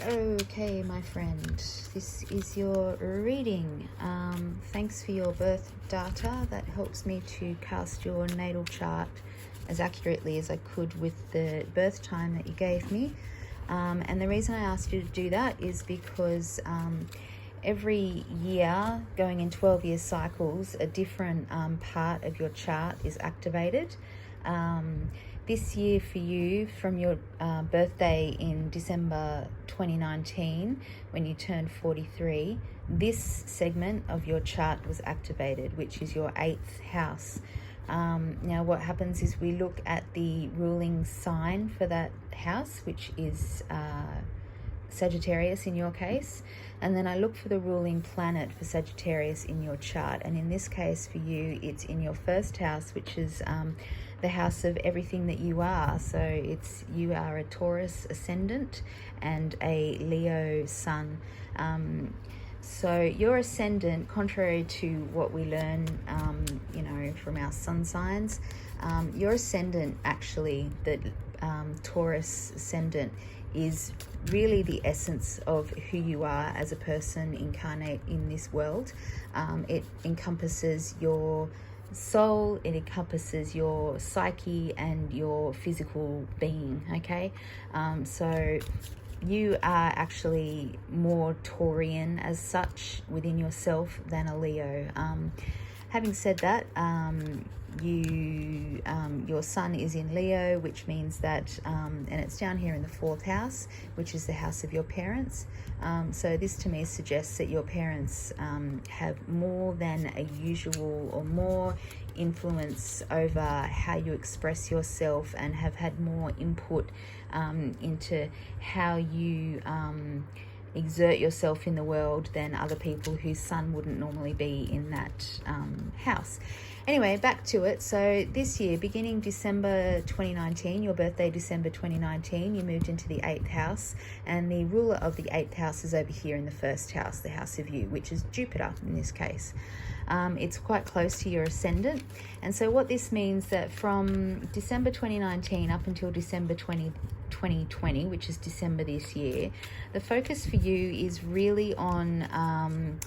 Okay, my friend, this is your reading. Thanks for your birth data. That helps me to cast your natal chart as accurately as I could with the birth time that you gave me. And the reason I asked you to do that is because every year, going in 12-year cycles, a different part of your chart is activated. This year for you, from your birthday in December 2019, when you turned 43, this segment of your chart was activated, which is your 8th house. Now what happens is we look at the ruling sign for that house, which is Sagittarius in your case, and then I look for the ruling planet for Sagittarius in your chart, and in this case for you it's in your first house, which is the house of everything that you are. So you are a Taurus ascendant and a Leo sun. So your ascendant, contrary to what we learn from our sun signs, your ascendant, actually, the Taurus ascendant, is really the essence of who you are as a person incarnate in this world. It encompasses your soul, it encompasses your psyche and your physical being, okay? So you are actually more Taurian as such within yourself than a Leo. Having said that, your sun is in Leo, which means that, and it's down here in the 4th house, which is the house of your parents. So this to me suggests that your parents have more than a usual, or more influence over how you express yourself, and have had more input into how you exert yourself in the world than other people whose sun wouldn't normally be in that house. Anyway, back to it. So this year, beginning December 2019, your birthday December 2019, you moved into the 8th house, and the ruler of the 8th house is over here in the 1st house, the house of you, which is Jupiter in this case. It's quite close to your ascendant, and so what this means that from December 2019 up until December 2020, which is December this year, the focus for you is really on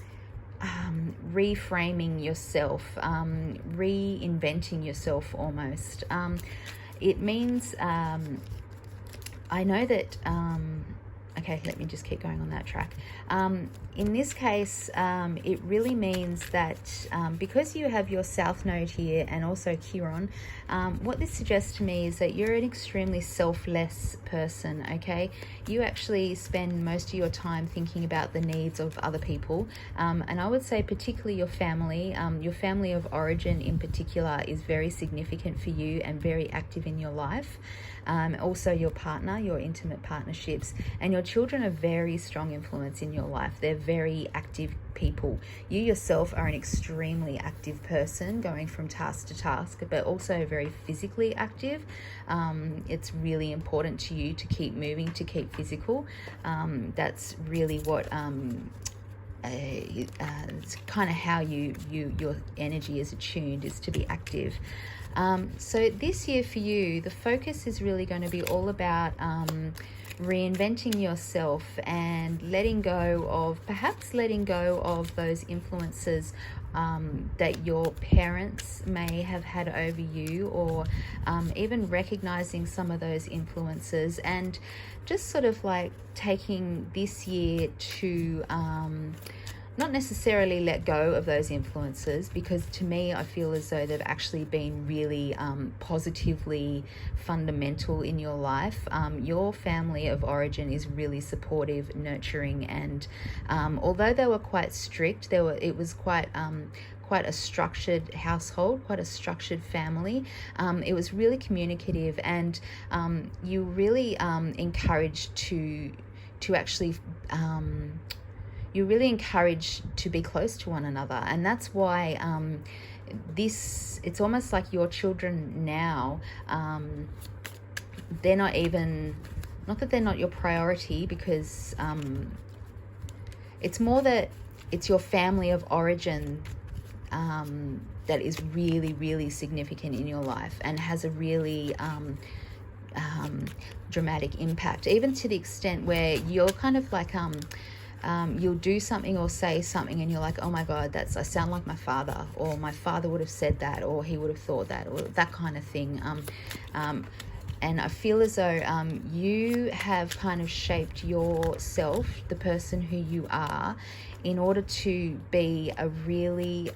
reframing yourself, reinventing yourself almost. It means, I know that, okay, let me just keep going on that track. In this case, it really means that because you have your South Node here and also Chiron, what this suggests to me is that you're an extremely selfless person, okay? You actually spend most of your time thinking about the needs of other people, and I would say particularly your family of origin in particular is very significant for you and very active in your life. Also your partner, your intimate partnerships, and your children are very strong influence in your life. They're very active people. You yourself are an extremely active person, going from task to task, but also very physically active. It's really important to you to keep moving, to keep physical. That's really what it's kind of how your energy is attuned, is to be active. So this year for you, the focus is really going to be all about reinventing yourself and letting go of those influences that your parents may have had over you, or even recognizing some of those influences, and just sort of like taking this year to not necessarily let go of those influences, because to me I feel as though they've actually been really positively fundamental in your life. Your family of origin is really supportive, nurturing, and although they were quite strict, it was quite a structured household, quite a structured family. It was really communicative, and you really encouraged to actually you're really encouraged to be close to one another. And that's why it's almost like your children now, they're not that they're not your priority, because it's more that it's your family of origin that is really, really significant in your life, and has a really dramatic impact, even to the extent where you're kind of like you'll do something or say something and you're like, oh my God, I sound like my father, or my father would have said that, or he would have thought that, or that kind of thing. And I feel as though you have kind of shaped yourself, the person who you are, in order to be a really...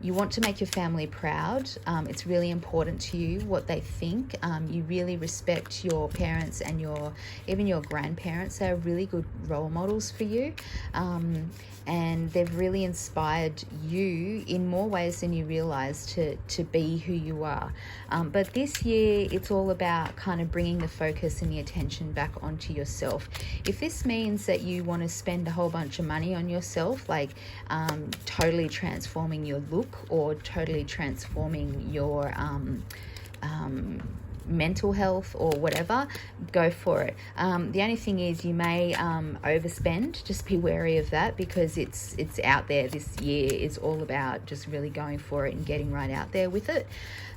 you want to make your family proud. It's really important to you what they think. You really respect your parents and even your grandparents. They're really good role models for you. And they've really inspired you in more ways than you realize to be who you are. But this year, it's all about kind of bringing the focus and the attention back onto yourself. If this means that you want to spend a whole bunch of money on yourself, like totally transforming your look, or totally transforming your mental health or whatever, go for it. The only thing is you may overspend. Just be wary of that, because it's out there. This year is all about just really going for it and getting right out there with it.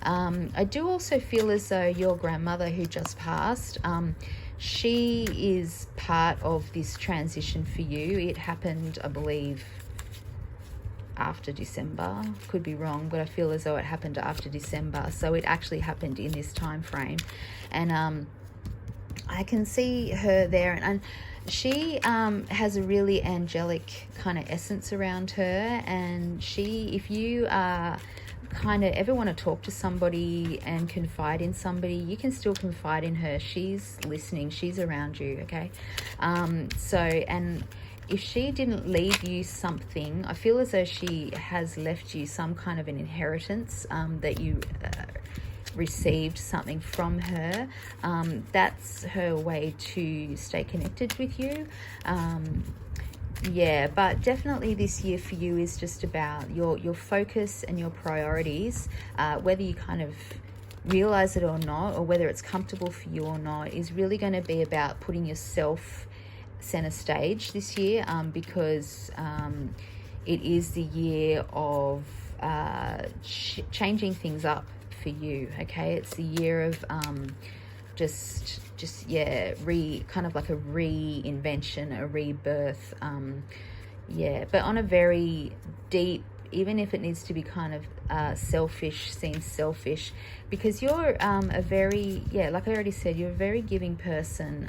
I do also feel as though your grandmother who just passed, she is part of this transition for you. It happened, I believe, after December. Could be wrong, but I feel as though it happened after December, so it actually happened in this time frame. And I can see her there, and she has a really angelic kind of essence around her. And if you are kind of ever want to talk to somebody and confide in somebody, you can still confide in her. She's listening, she's around you, okay? And if she didn't leave you something, I feel as though she has left you some kind of an inheritance, that you received something from her. That's her way to stay connected with you. But definitely this year for you is just about your focus and your priorities, whether you kind of realize it or not, or whether it's comfortable for you or not, is really going to be about putting yourself center stage this year, because it is the year of changing things up for you, okay? It's the year of kind of like a reinvention, a rebirth, but on a very deep, even if it needs to be kind of seems selfish, because you're a very, like I already said, you're a very giving person.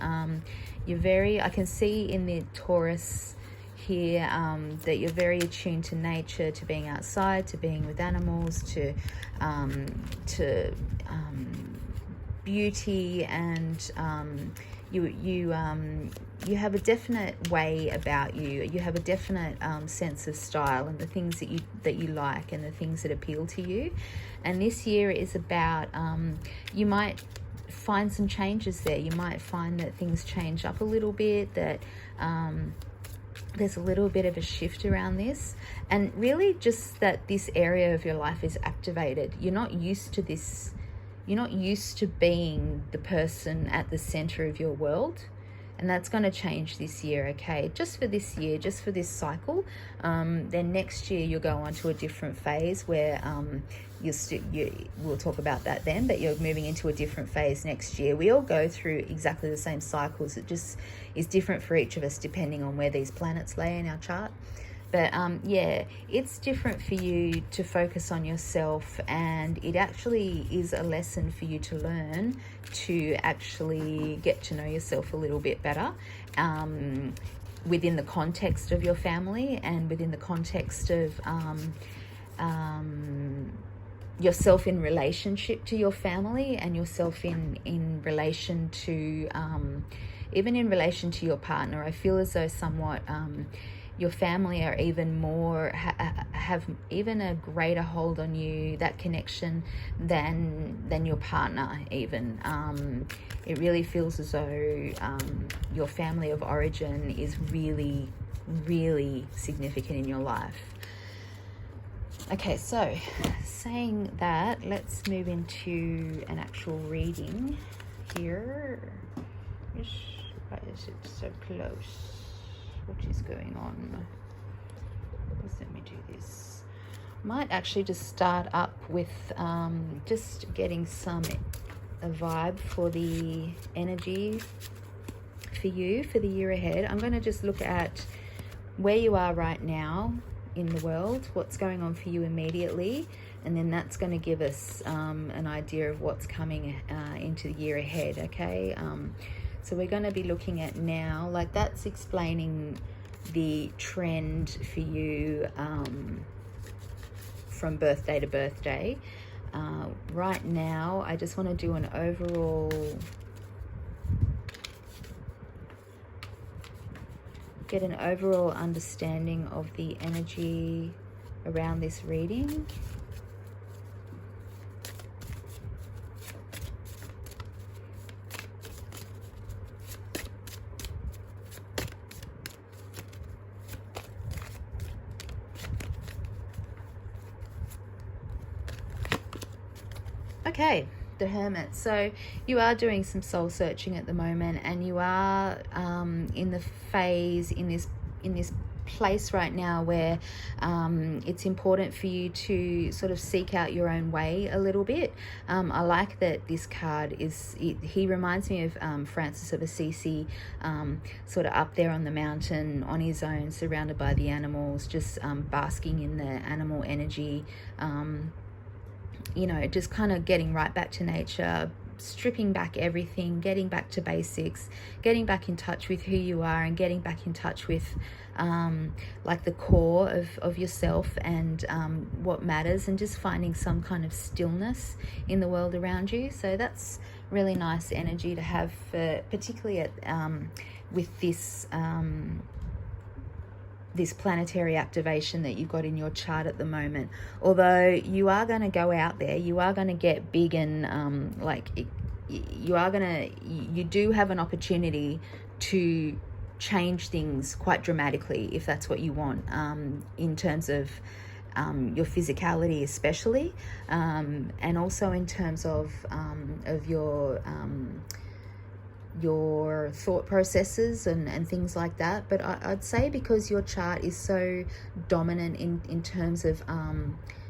I can see in the Taurus here that you're very attuned to nature, to being outside, to being with animals, to beauty, and you have a definite way about you. You have a definite sense of style and the things that you like and the things that appeal to you. And this year is about you might find some changes there. You might find that things change up a little bit, that there's a little bit of a shift around this, and really just that this area of your life is activated. You're not used to this. You're not used to being the person at the center of your world, and that's going to change this year, okay? Just for this year, just for this cycle. Then next year you'll go on to a different phase where we'll talk about that then, but you're moving into a different phase next year. We all go through exactly the same cycles. It just is different for each of us depending on where these planets lay in our chart. But it's different for you to focus on yourself, and it actually is a lesson for you to learn to actually get to know yourself a little bit better, within the context of your family and within the context of yourself in relationship to your family, and yourself in relation to even in relation to your partner. I feel as though somewhat your family are even more have even a greater hold on you, that connection, than your partner even. It really feels as though your family of origin is really, really significant in your life. Okay, so saying that, let's move into an actual reading here. Why is it so close? What is going on? Let me do this. Might actually just start up with just getting some a vibe for the energy for you for the year ahead. I'm going to just look at where you are right now in the world, what's going on for you immediately, and then that's going to give us an idea of what's coming into the year ahead, okay? So we're going to be looking at now, like that's explaining the trend for you from birthday to birthday. Right now, I just want to do an overall get an overall understanding of the energy around this reading. Okay, the Hermit. So you are doing some soul searching at the moment, and you are in the phase, in this place right now where it's important for you to sort of seek out your own way a little bit. I like that this card he reminds me of Francis of Assisi, sort of up there on the mountain on his own, surrounded by the animals, just basking in the animal energy, you know, just kind of getting right back to nature, stripping back everything, getting back to basics, getting back in touch with who you are, and getting back in touch with like the core of yourself and what matters, and just finding some kind of stillness in the world around you. So that's really nice energy to have, particularly at with this this planetary activation that you've got in your chart at the moment. Although you are going to go out there, you are going to get big, and you do have an opportunity to change things quite dramatically if that's what you want, in terms of your physicality especially, and also in terms of your thought processes and things like that. But I'd say because your chart is so dominant in terms of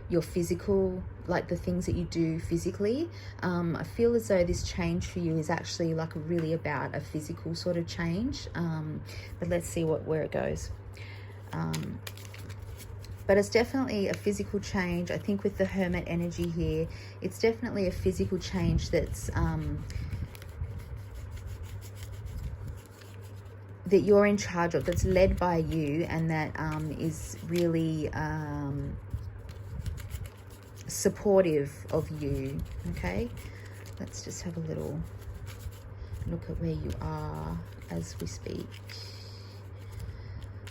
your physical, like the things that you do physically, I feel as though this change for you is actually like really about a physical sort of change, but let's see where it goes. But it's definitely a physical change. I think with the Hermit energy here, it's definitely a physical change that's that you're in charge of, that's led by you, and that is really supportive of you, okay? Let's just have a little look at where you are as we speak.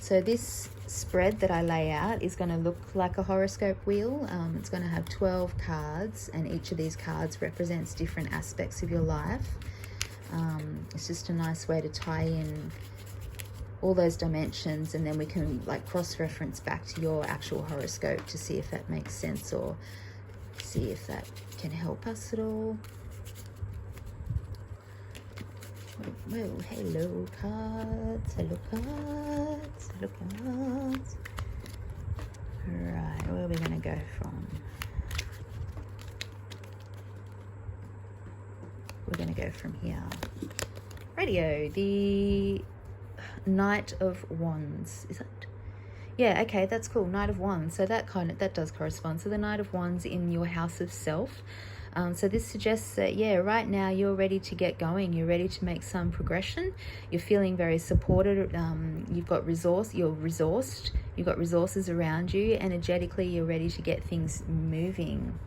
So this spread that I lay out is going to look like a horoscope wheel. It's going to have 12 cards, and each of these cards represents different aspects of your life. It's just a nice way to tie in all those dimensions, and then we can like cross-reference back to your actual horoscope to see if that makes sense, or see if that can help us at all. Whoa, hello cards, hello cards, hello cards. Right, where are we going to go from? We're going to go from here. Radio, the Knight of Wands, is it? Yeah, okay, that's cool. Knight of Wands. So that does correspond. So the Knight of Wands in your house of self. So this suggests that, yeah, right now you're ready to get going. You're ready to make some progression. You're feeling very supported. You've got you're resourced. You've got resources around you. Energetically, you're ready to get things moving.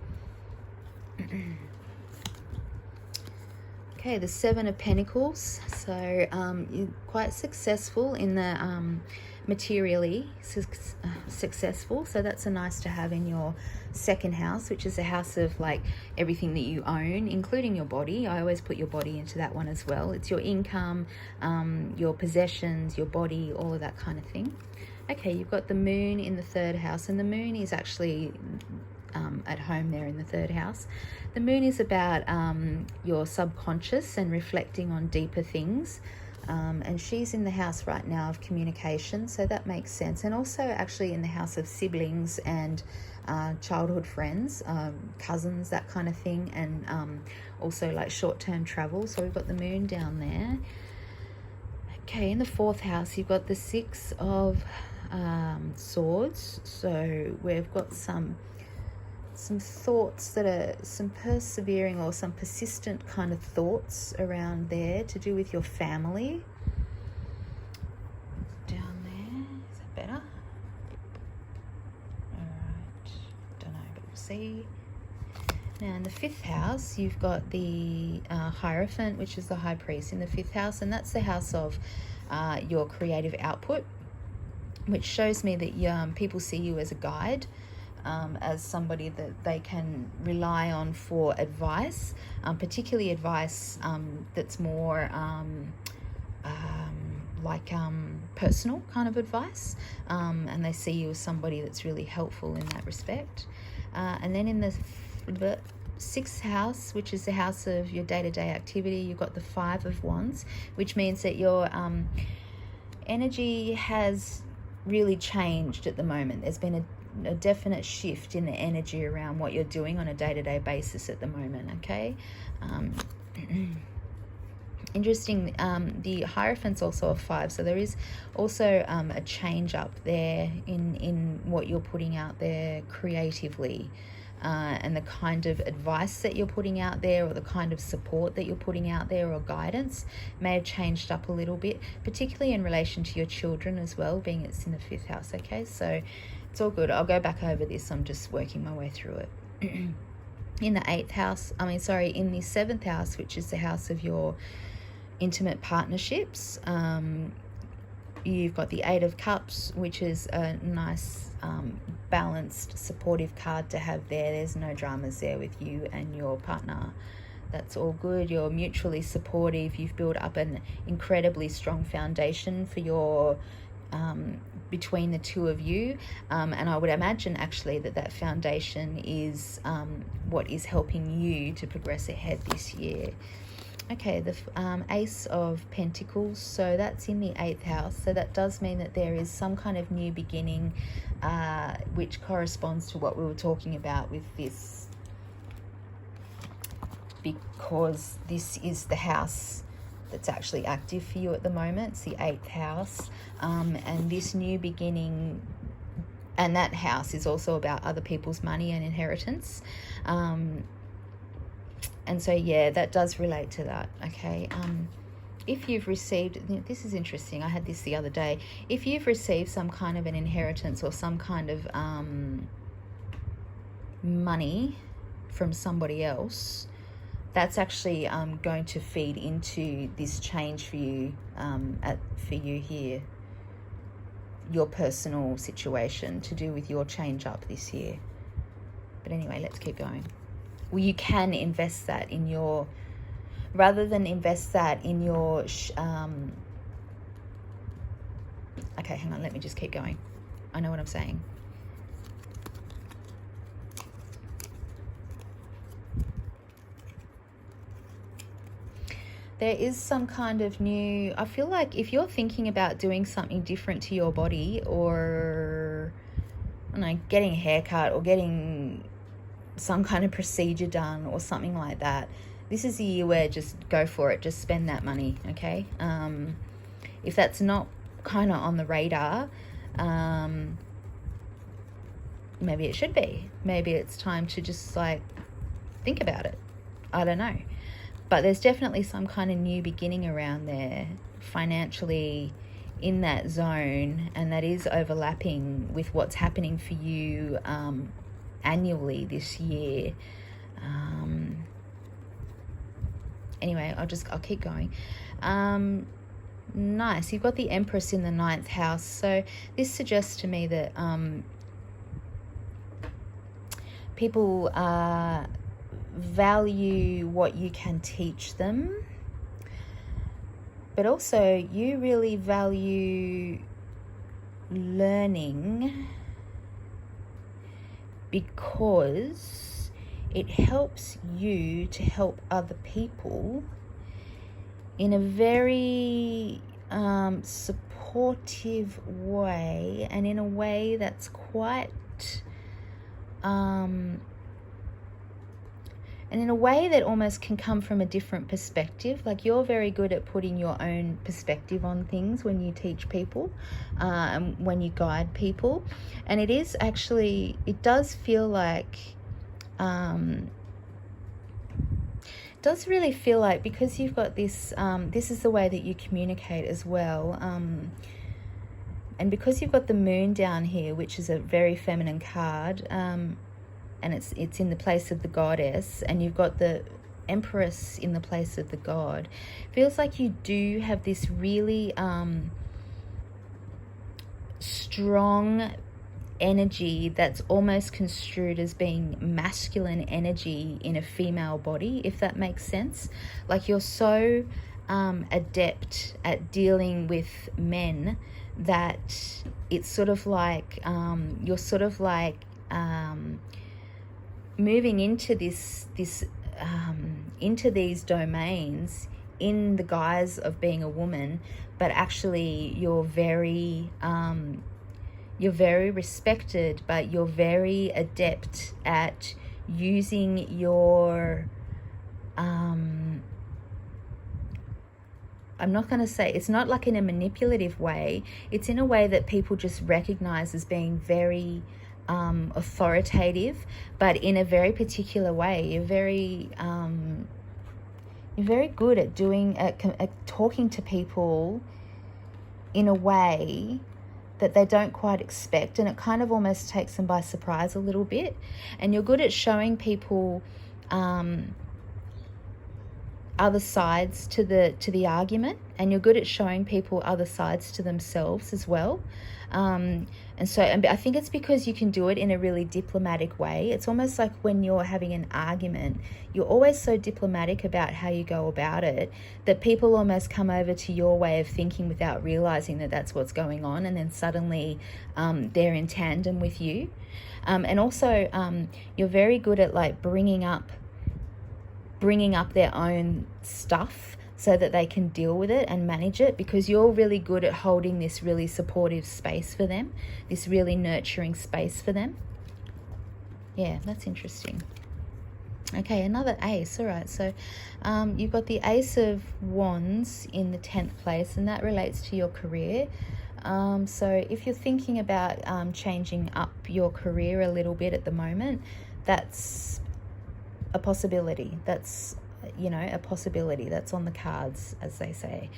Okay, the Seven of Pentacles. So you're quite successful in the materially successful. So that's a nice to have in your second house, which is a house of like everything that you own, including your body. I always put your body into that one as well. It's your income, your possessions, your body, all of that kind of thing. Okay, you've got the Moon in the third house, and the Moon is actually at home there in the third house. The Moon is about your subconscious and reflecting on deeper things. And she's in the house right now of communication, so that makes sense. And also actually in the house of siblings and childhood friends, cousins, that kind of thing, and also like short-term travel. So we've got the moon down there. Okay, in the 4th house, you've got the 6 of swords. So we've got some thoughts that are some persevering or some persistent kind of thoughts around there to do with your family. Down there, is that better? All right, don't know, but we'll see. Now in the 5th house, you've got the Hierophant, which is the High Priest in the 5th house, and that's the house of your creative output, which shows me that people see you as a guide, as somebody that they can rely on for advice, particularly advice that's more personal kind of advice, and they see you as somebody that's really helpful in that respect. And then in the 6th house, which is the house of your day-to-day activity, you've got the 5 of Wands, which means that your energy has really changed at the moment. There's been a definite shift in the energy around what you're doing on a day-to-day basis at the moment, okay? Interesting, the Hierophant's also a 5, so there is also a change up there in what you're putting out there creatively, and the kind of advice that you're putting out there, or the kind of support that you're putting out there, or guidance may have changed up a little bit, particularly in relation to your children as well, being it's in the 5th house, okay? So it's all good. I'll go back over this. I'm just working my way through it. In the 8th house, in the 7th house, which is the house of your intimate partnerships, you've got the 8 of Cups, which is a nice balanced, supportive card to have there. There's no dramas there with you and your partner. That's all good. You're mutually supportive. You've built up an incredibly strong foundation for your between the two of you, and I would imagine actually that foundation is what is helping you to progress ahead this year. Okay, the Ace of Pentacles, so that's in the 8th house, so that does mean that there is some kind of new beginning, which corresponds to what we were talking about with this, because this is the house that's actually active for you at the moment. It's the 8th house, and this new beginning, and that house is also about other people's money and inheritance, and so yeah, that does relate to that, okay? If you've received, this is interesting, I had this the other day, if you've received some kind of an inheritance or some kind of money from somebody else, that's actually going to feed into this change for you, for you here, your personal situation to do with your change up this year. But anyway, let's keep going. Well, you can invest that in your, rather than invest that in your, okay, hang on, let me just keep going. I know what I'm saying. There is some kind of new, I feel like if you're thinking about doing something different to your body, or, I don't know, getting a haircut or getting some kind of procedure done or something like that, this is the year where just go for it, just spend that money, okay? If that's not kind of on the radar, maybe it should be. Maybe it's time to just like think about it. I don't know. But there's definitely some kind of new beginning around there financially in that zone, and that is overlapping with what's happening for you annually this year. Anyway, I'll keep going. Nice. You've got the Empress in the 9th house. So this suggests to me that people value what you can teach them, but also you really value learning because it helps you to help other people in a very supportive way, and in a way that's quite and in a way that almost can come from a different perspective. Like, you're very good at putting your own perspective on things when you teach people, when you guide people. And it is actually, it does feel like, it does really feel like, because you've got this, this is the way that you communicate as well. And because you've got the moon down here, which is a very feminine card, and it's in the place of the goddess, and you've got the Empress in the place of the god, feels like you do have this really strong energy that's almost construed as being masculine energy in a female body, if that makes sense. Like, you're so adept at dealing with men that it's sort of like you're sort of like moving into this into these domains in the guise of being a woman, but actually you're very respected, but you're very adept at using your I'm not going to say, it's not like in a manipulative way, it's in a way that people just recognize as being very authoritative, but in a very particular way. You're very good at doing at talking to people in a way that they don't quite expect, and it kind of almost takes them by surprise a little bit. And you're good at showing people other sides to the argument, and you're good at showing people other sides to themselves as well. And I think it's because you can do it in a really diplomatic way. It's almost like when you're having an argument, you're always so diplomatic about how you go about it that people almost come over to your way of thinking without realizing that that's what's going on, and then suddenly they're in tandem with you. And also you're very good at like bringing up their own stuff so that they can deal with it and manage it, because you're really good at holding this really supportive space for them, this really nurturing space for them. Yeah, that's interesting. Okay, another ace. All right, so you've got the Ace of Wands in the 10th place, and that relates to your career. So if you're thinking about changing up your career a little bit at the moment, that's a possibility. That's, you know, a possibility that's on the cards, as they say.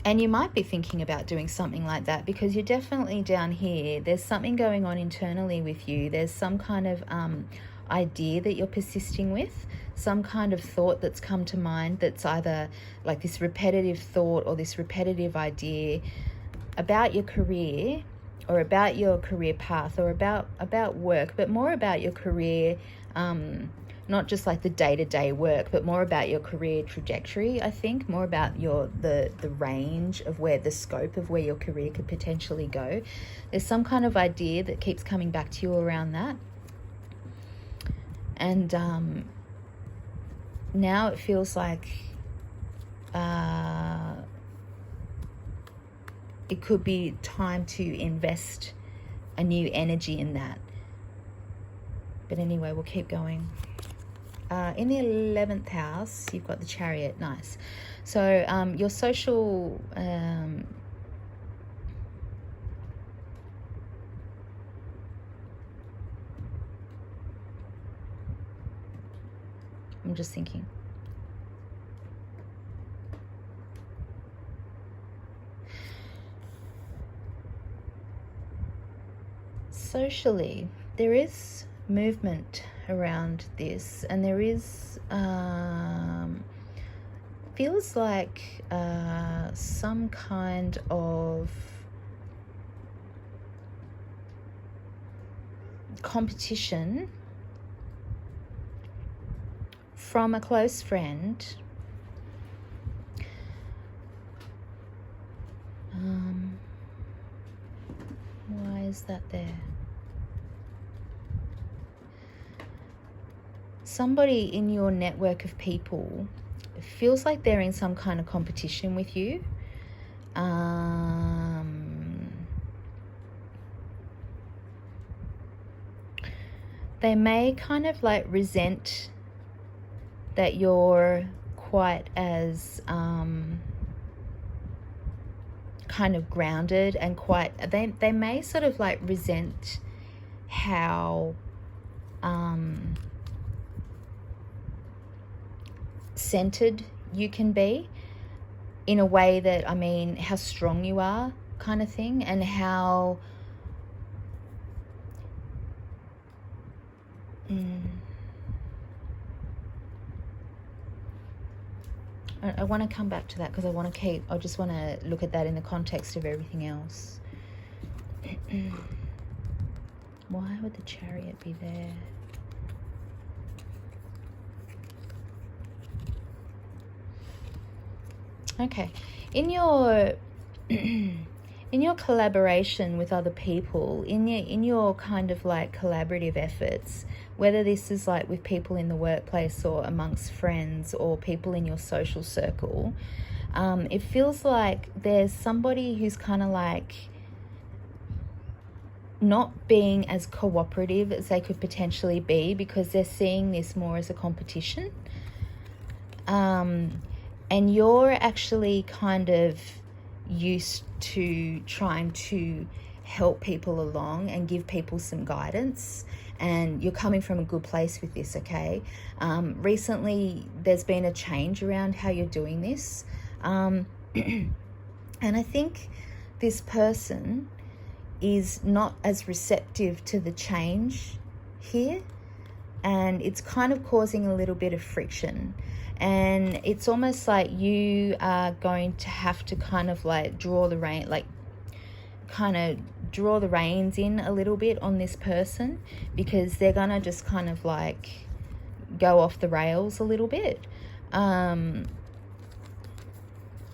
And you might be thinking about doing something like that, because you're definitely down here. There's something going on internally with you. There's some kind of idea that you're persisting with, some kind of thought that's come to mind that's either like this repetitive thought or this repetitive idea about your career, or about your career path, or about work, but more about your career, not just like the day-to-day work, but more about your career trajectory. I think more about the range of where the scope of where your career could potentially go. There's some kind of idea that keeps coming back to you around that. And now it feels like it could be time to invest a new energy in that. But anyway, we'll keep going. In the 11th house, you've got the Chariot. Nice. So your social... I'm just thinking. Socially, there is movement around this, and there is feels like some kind of competition from a close friend. Why is that there? somebody in your network of people feels like they're in some kind of competition with you. They may kind of like resent that you're quite as kind of grounded and quite, they may sort of like resent how centered you can be, in a way that, I mean, how strong you are kind of thing, and how I want to come back to that, because I just want to look at that in the context of everything else. Why would the Chariot be there? Okay, in your collaboration with other people, in your kind of like collaborative efforts, whether this is like with people in the workplace or amongst friends or people in your social circle, it feels like there's somebody who's kind of like not being as cooperative as they could potentially be, because they're seeing this more as a competition. And you're actually kind of used to trying to help people along and give people some guidance, and you're coming from a good place with this, okay? Recently, there's been a change around how you're doing this. And I think this person is not as receptive to the change here, and it's kind of causing a little bit of friction. And it's almost like you are going to have to kind of like draw the reins in a little bit on this person, because they're gonna just kind of like go off the rails a little bit.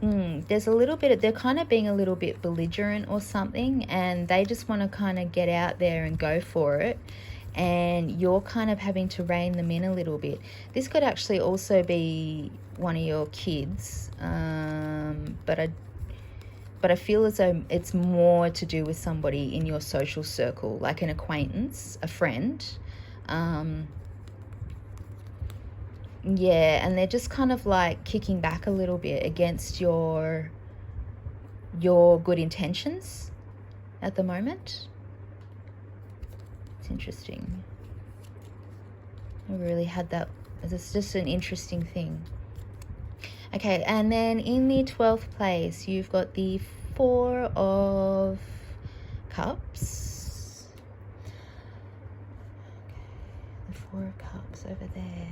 There's a little bit, they're kind of being a little bit belligerent or something, and they just want to kind of get out there and go for it, and you're kind of having to rein them in a little bit. This could actually also be one of your kids, but I feel as though it's more to do with somebody in your social circle, like an acquaintance, a friend. Yeah, and they're just kind of like kicking back a little bit against your good intentions at the moment. It's interesting. I really had that. It's just an interesting thing. Okay, and then in the 12th place, you've got the Four of Cups. Okay, the Four of Cups over there.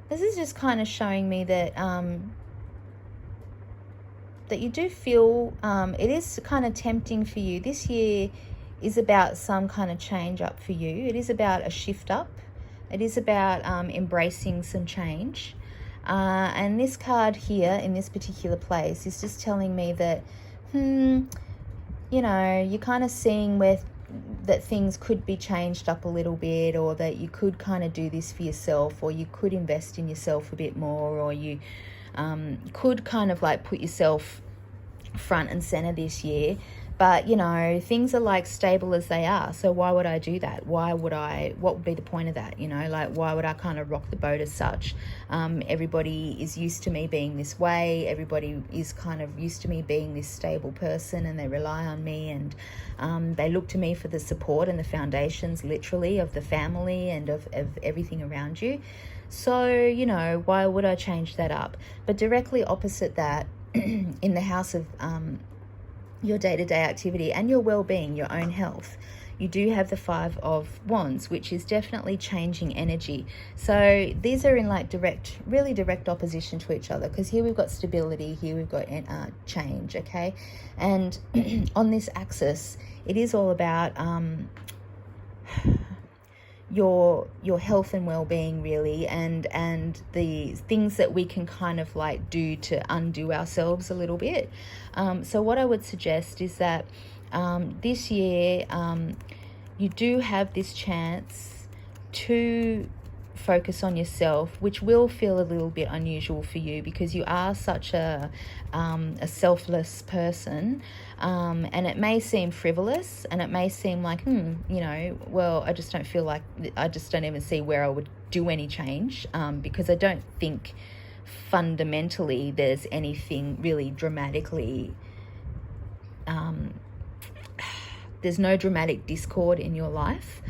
This is just kind of showing me that that you do feel it is kind of tempting for you. This year is about some kind of change up for you. It is about a shift up. It is about embracing some change. And this card here in this particular place is just telling me that, you know, you're kind of seeing that things could be changed up a little bit, or that you could kind of do this for yourself, or you could invest in yourself a bit more, or you could kind of like put yourself front and center this year. But, you know, things are like stable as they are. So why would I do that? What would be the point of that? You know, like, why would I kind of rock the boat as such? Everybody is used to me being this way. Everybody is kind of used to me being this stable person, and they rely on me, and they look to me for the support and the foundations, literally, of the family and of everything around you. So, you know, why would I change that up? But directly opposite that, in the house of your day-to-day activity and your well-being, your own health, you do have the Five of Wands, which is definitely changing energy. So these are in like really direct opposition to each other, because here we've got stability, here we've got change, okay? And on this axis, it is all about your health and well-being, really, and the things that we can kind of like do to undo ourselves a little bit. So what I would suggest is that this year you do have this chance to focus on yourself, which will feel a little bit unusual for you because you are such a selfless person, and it may seem frivolous, and it may seem like, well, I just don't feel like, I just don't even see where I would do any change, because I don't think fundamentally there's anything really dramatically, there's no dramatic discord in your life.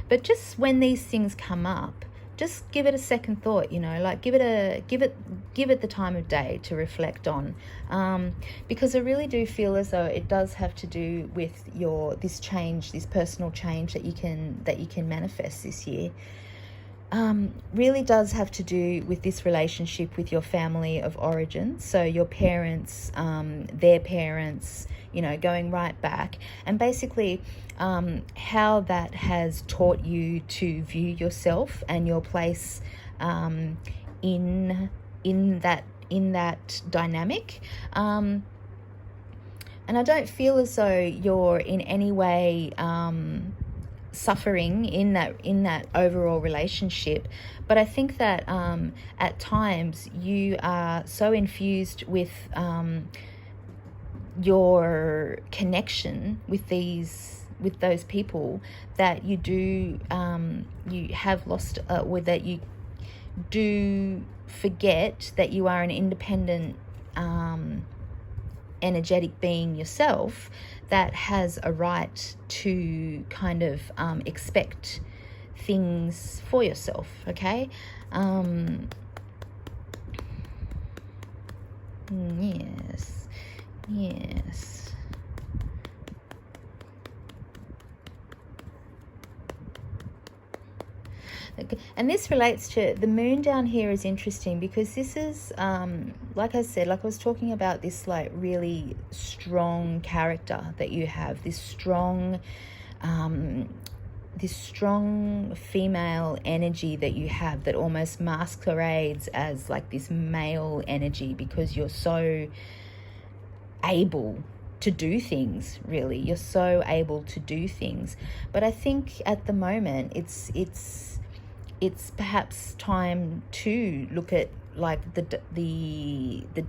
But just when these things come up, just give it a second thought, like give it the time of day to reflect on, because I really do feel as though it does have to do with this change, this personal change that you can manifest this year. Really does have to do with this relationship with your family of origin. So your parents, their parents, going right back, and basically how that has taught you to view yourself and your place in that dynamic. And I don't feel as though you're in any way suffering in that overall relationship, but I think that at times you are so infused with your connection with those people that you do you have lost, or that you do forget that you are an independent energetic being yourself that has a right to kind of expect things for yourself, okay? Yes. And this relates to the moon down here. Is interesting because this is like I said, like I was talking about, this like really strong character that you have, this strong female energy that you have that almost masquerades as like this male energy, because you're so able to do things, really. You're so able to do things. But I think at the moment it's perhaps time to look at like the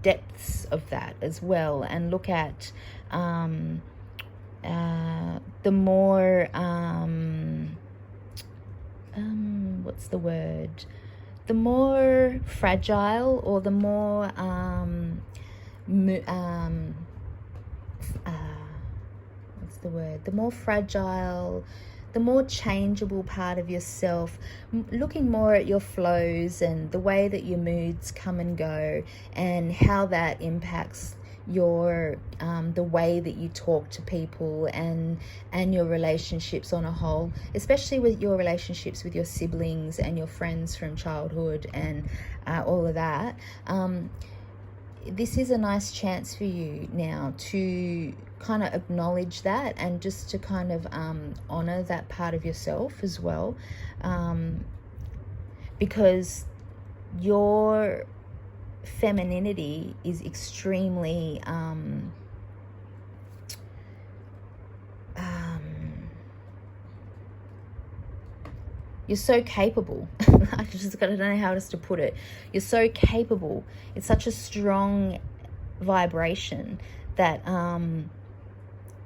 depths of that as well, and look at the more what's the word? The more fragile, or the more what's the word? The more fragile, the more changeable part of yourself, looking more at your flows and the way that your moods come and go, and how that impacts your the way that you talk to people and your relationships on a whole, especially with your relationships with your siblings and your friends from childhood and all of that. This is a nice chance for you now to kind of acknowledge that, and just to kind of honor that part of yourself as well, because your femininity is extremely you're so capable. I don't know how else to put it. You're so capable. It's such a strong vibration that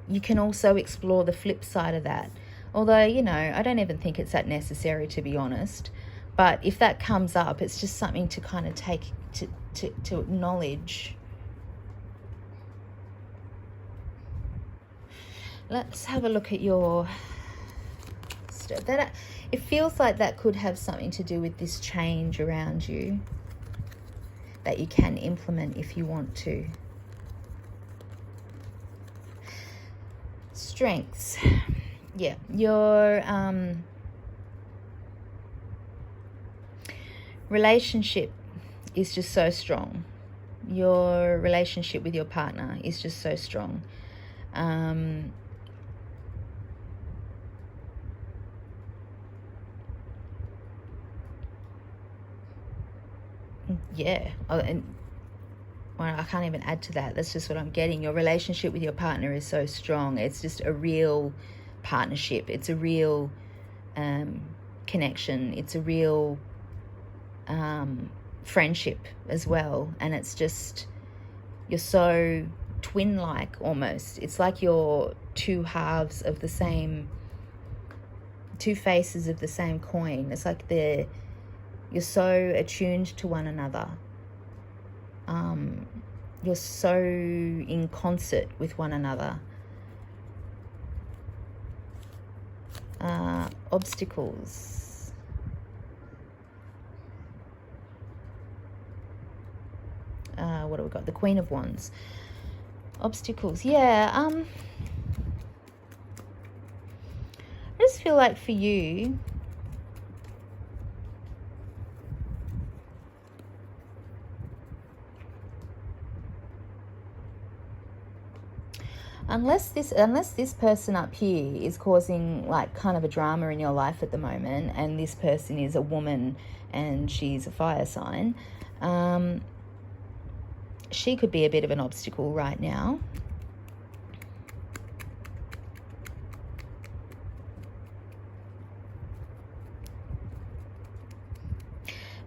you can also explore the flip side of that. Although, I don't even think it's that necessary, to be honest. But if that comes up, it's just something to kind of take to acknowledge. Let's have a look at your stuff. It feels like that could have something to do with this change around you that you can implement if you want to. Strengths. Yeah, your relationship is just so strong. Your relationship with your partner is just so strong. Yeah, and well, I can't even add to that. That's just what I'm getting. Your relationship with your partner is so strong. It's just a real partnership. It's a real connection. It's a real friendship as well. And it's just, you're so twin-like almost. It's like you're two halves of the same, two faces of the same coin. It's like you're so attuned to one another. You're so in concert with one another. Obstacles. What do we got? The Queen of Wands. Obstacles. Yeah. I just feel like for you, unless this person up here is causing like kind of a drama in your life at the moment, and this person is a woman and she's a fire sign, she could be a bit of an obstacle right now.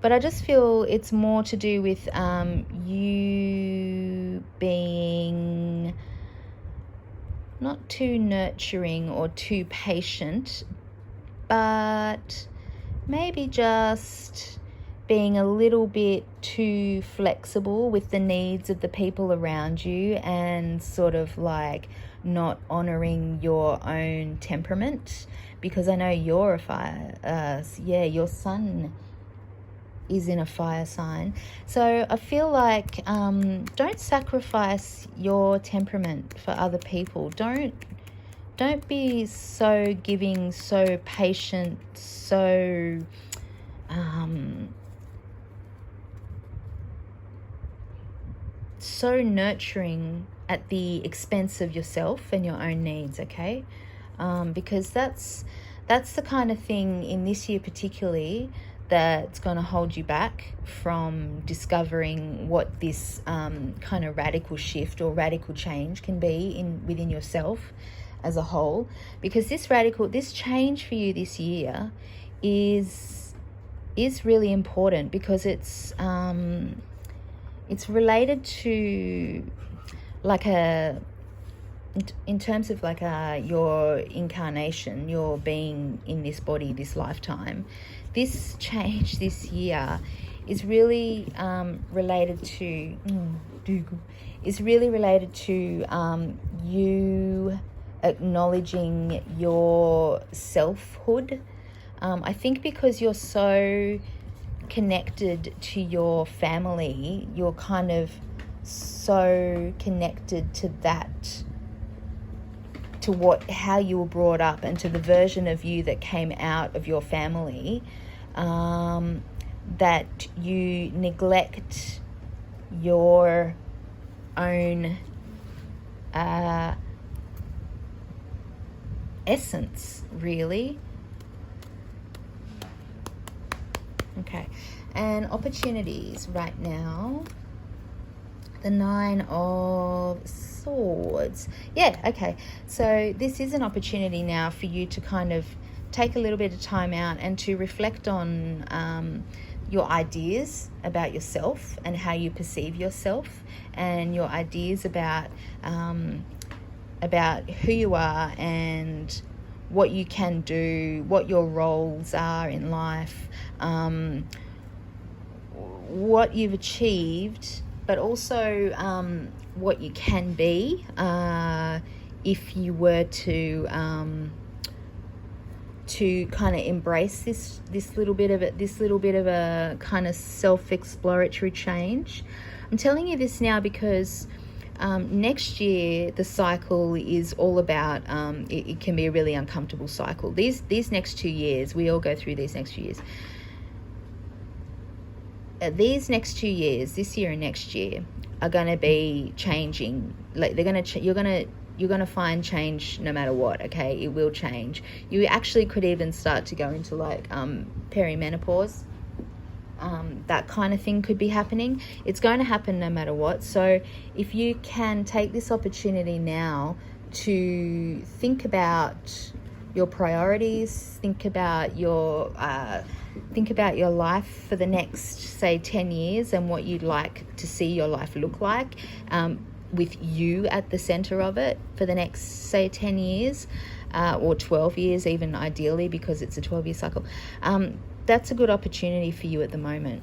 But I just feel it's more to do with you being not too nurturing or too patient, but maybe just being a little bit too flexible with the needs of the people around you, and sort of like not honoring your own temperament, because I know you're a fire, your sun is in a fire sign. So I feel like don't sacrifice your temperament for other people. Don't be so giving, so patient, so so nurturing at the expense of yourself and your own needs, okay? Because that's the kind of thing in this year particularly that's going to hold you back from discovering what this kind of radical shift or radical change can be within yourself as a whole. Because this change for you this year is really important, because it's related to like in terms of like your incarnation, your being in this body, this lifetime. This change this year is really related to you acknowledging your selfhood. I think because you're so connected to your family, you're kind of so connected to that, to how you were brought up, and to the version of you that came out of your family, that you neglect your own essence, really. Okay, and opportunities right now. The 9 of Swords. Yeah, okay. So this is an opportunity now for you to kind of take a little bit of time out and to reflect on your ideas about yourself and how you perceive yourself, and your ideas about who you are and what you can do, what your roles are in life, what you've achieved, but also what you can be if you were to kind of embrace this little bit of a kind of self-exploratory change. I'm telling you this now because next year the cycle is all about it can be a really uncomfortable cycle. These next 2 years, we all go through these next few years. These next 2 years, this year and next year, are going to be changing. Like you're going to find change no matter what. Okay, it will change. You actually could even start to go into like perimenopause. That kind of thing could be happening. It's going to happen no matter what. So if you can take this opportunity now to think about your priorities. Think about your life for the next, say, 10 years and what you'd like to see your life look like, with you at the center of it for the next, say, 10 years, or 12 years even, ideally, because it's a 12-year cycle. That's a good opportunity for you at the moment.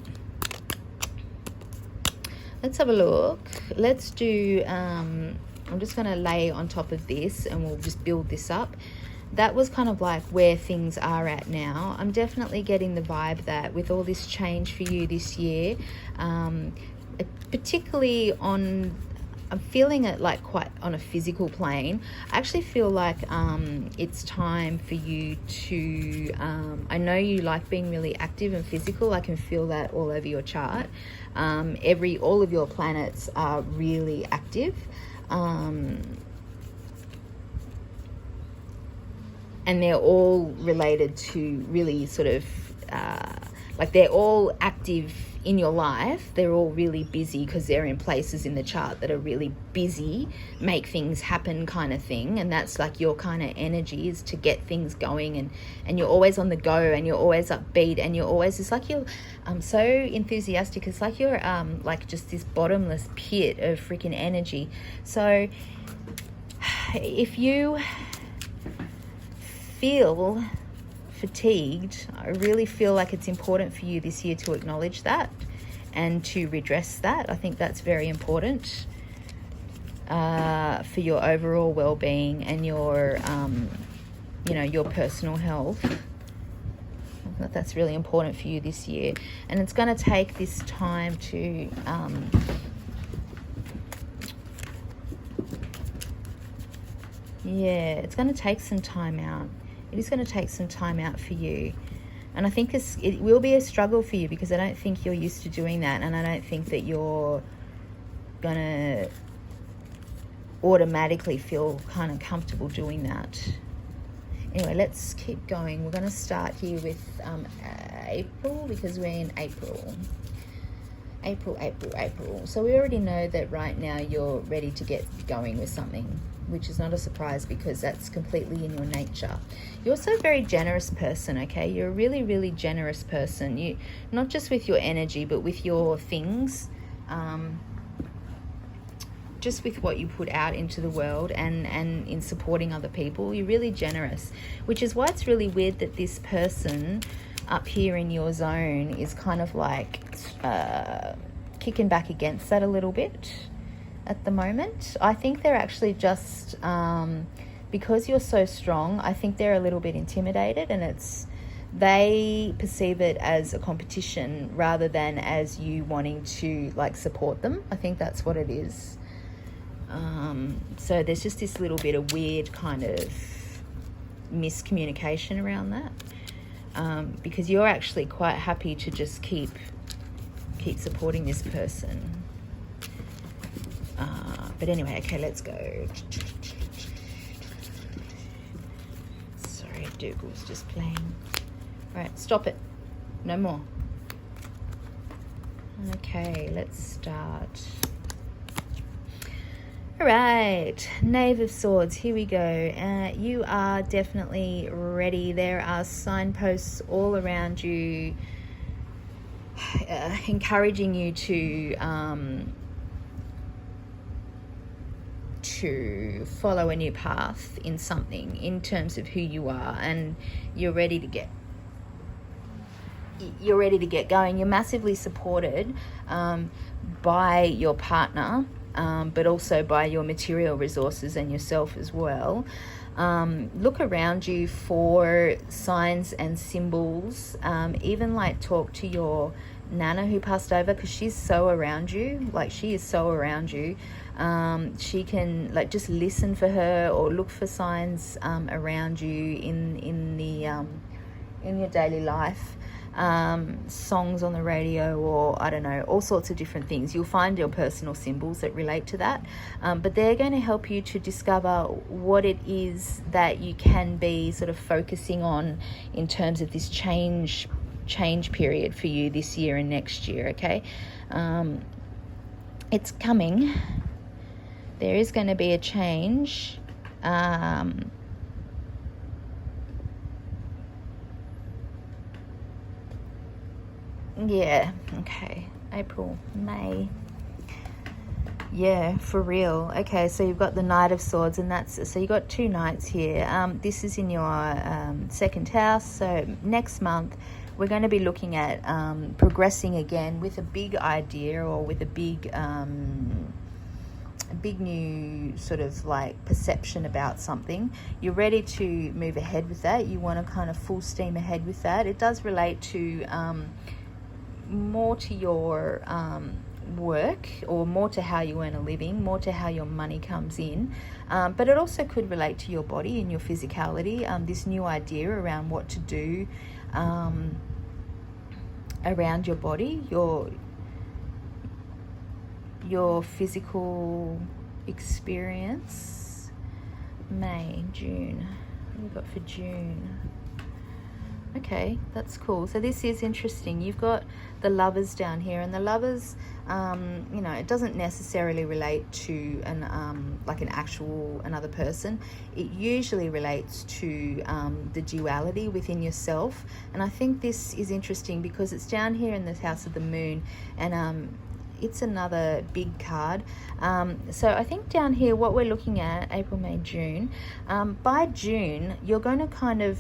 Let's have a look. Let's do, I'm just going to lay on top of this and we'll just build this up. That was kind of like where things are at now. I'm definitely getting the vibe that with all this change for you this year, particularly on, I'm feeling it like quite on a physical plane. I actually feel like it's time for you to, I know you like being really active and physical. I can feel that all over your chart. All of your planets are really active. And they're all related to really sort of, like they're all active in your life. They're all really busy because they're in places in the chart that are really busy, make things happen kind of thing. And that's like your kind of energy, is to get things going, and you're always on the go, and you're always upbeat, and you're always, it's like you're so enthusiastic. It's like you're like just this bottomless pit of freaking energy. So if you feel fatigued, I really feel like it's important for you this year to acknowledge that and to redress that. I think that's very important for your overall well-being and your your personal health. I think that's really important for you this year, and it's going to take this time to it's going to take some time out. It is going to take some time out for you. And I think it will be a struggle for you, because I don't think you're used to doing that. And I don't think that you're going to automatically feel kind of comfortable doing that. Anyway, let's keep going. We're going to start here with April, because we're in April. April. So we already know that right now you're ready to get going with something, which is not a surprise, because that's completely in your nature. You're also a very generous person, okay? You're a really, really generous person. You, not just with your energy, but with your things, just with what you put out into the world, and in supporting other people. You're really generous, which is why it's really weird that this person up here in your zone is kind of like kicking back against that a little bit at the moment. I think they're actually just, because you're so strong, I think they're a little bit intimidated, and they perceive it as a competition rather than as you wanting to like support them. I think that's what it is. So there's just this little bit of weird kind of miscommunication around that, because you're actually quite happy to just keep supporting this person. But anyway, okay, let's go. Sorry, Dougal's just playing. All right, stop it. No more. Okay, let's start. All right, Knave of Swords, here we go. You are definitely ready. There are signposts all around you, encouraging you to follow a new path in something, in terms of who you are, and you're ready to get going. You're massively supported by your partner, but also by your material resources and yourself as well. Look around you for signs and symbols. Even like talk to your Nana who passed over, because she's so around you. Like, she is so around you. She can like just listen for her, or look for signs around you in your daily life. Songs on the radio, or I don't know, all sorts of different things. You'll find your personal symbols that relate to that, but they're going to help you to discover what it is that you can be sort of focusing on in terms of this change period for you this year and next year. Okay, it's coming. There is going to be a change. Yeah, okay. April, May. Yeah, for real. Okay, so you've got the Knight of Swords, and that's, so you got 2 knights here. This is in your second house. So next month we're going to be looking at progressing again with a big idea, or with a big new sort of like perception about something. You're ready to move ahead with that. You want to kind of full steam ahead with that. It does relate to more to your work, or more to how you earn a living, more to how your money comes in, but it also could relate to your body and your physicality. This new idea around what to do around your body, your physical experience. May, June. What have we got for June? Okay, that's cool. So this is interesting. You've got the Lovers down here, and the Lovers, you know, it doesn't necessarily relate to like an actual another person. It usually relates to the duality within yourself. And I think this is interesting because it's down here in the House of the Moon, and it's another big card. So I think down here what we're looking at, April, May, June, by June you're going to kind of